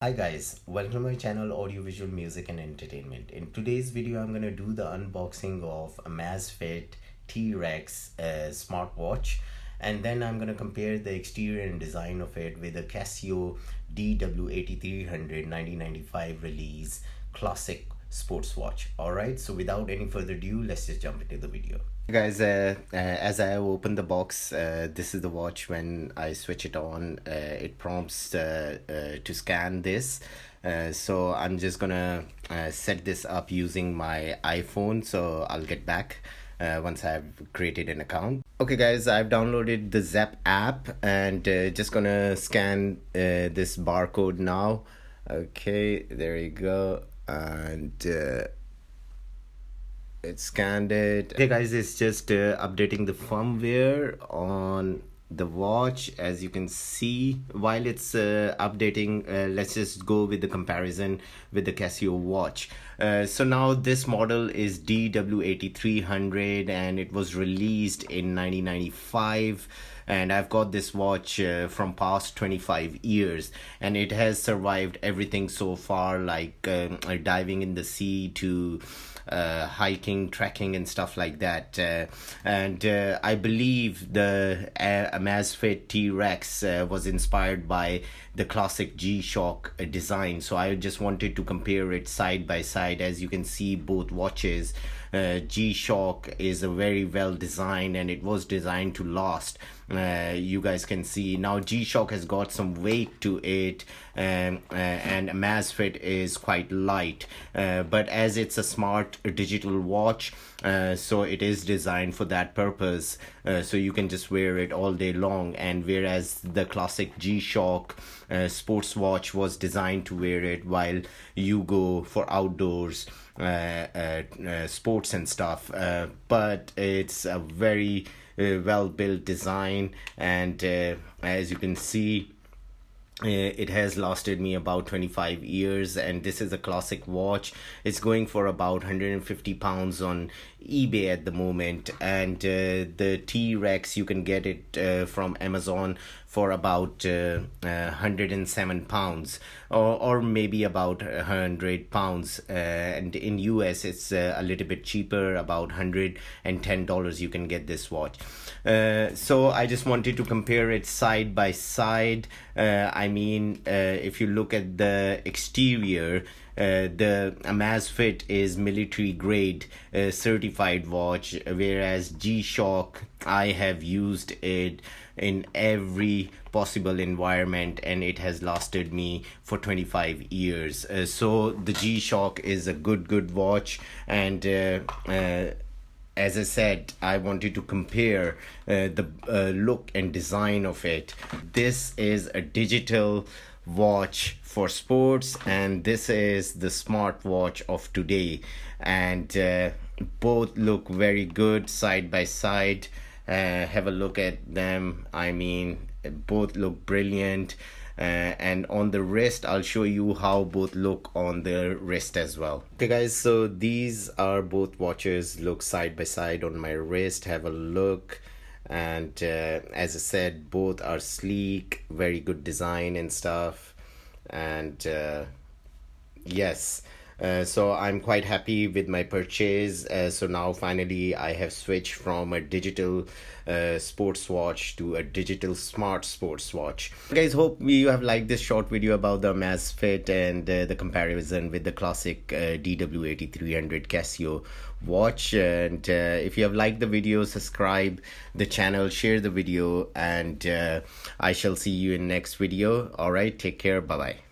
Hi guys, welcome to my channel Audiovisual Music and Entertainment. In today's video, I'm gonna do the unboxing of Amazfit T-Rex smartwatch, and then I'm gonna compare the exterior and design of it with the Casio DW8300 1995 release classic sports watch. Alright, so without any further ado, let's just jump into the video. Guys, as I open the box, this is the watch. When I switch it on, it prompts to scan this. So I'm just gonna set this up using my iPhone, so I'll get back once I've created an account. Okay guys, I've downloaded the Zap app and just gonna scan this barcode now. Okay, there you go. And it scanned it. Okay guys, it's just updating the firmware on the watch. As you can see, while it's updating, let's just go with the comparison with the Casio watch. So now this model is DW8300 and it was released in 1995, and I've got this watch from past 25 years, and it has survived everything so far, like diving in the sea to hiking, trekking and stuff like that. And I believe the Amazfit T-Rex was inspired by the classic GShock design, so I just wanted to compare it side by side. As you can see, both watches, GShock is a very well designed and it was designed to last. You guys can see now GShock has got some weight to it, and Amazfit is quite light, but as it's a smart digital watch, so it is designed for that purpose, so you can just wear it all day long. And whereas the classic GShock sports watch was designed to wear it while you go for outdoors sports and stuff, but it's a very well built design, and as you can see, it has lasted me about 25 years, and this is a classic watch. It's going for about £150 on eBay at the moment, and the T-Rex, you can get it from Amazon for about £107, or maybe about £100, and in US it's a little bit cheaper, about $110 you can get this watch. So I just wanted to compare it side by side. If you look at the exterior, the Amazfit is military grade certified watch, whereas G-Shock, I have used it in every possible environment and it has lasted me for 25 years. So the G-Shock is a good watch, and as I said, I wanted to compare the look and design of it. This is a digital watch for sports, and this is the smartwatch of today, and both look very good side by side. Have a look at them. Both look brilliant. And on the wrist, I'll show you how both look on the wrist as well. Okay guys, so these are both watches, look side by side on my wrist. Have a look, and as I said, both are sleek, very good design and stuff, and yes. So I'm quite happy with my purchase. So now finally I have switched from a digital sports watch to a digital smart sports watch. Guys, hope you have liked this short video about the Amazfit and the comparison with the classic DW8300 Casio watch. And if you have liked the video, subscribe the channel, share the video, and I shall see you in next video. All right, take care, bye bye.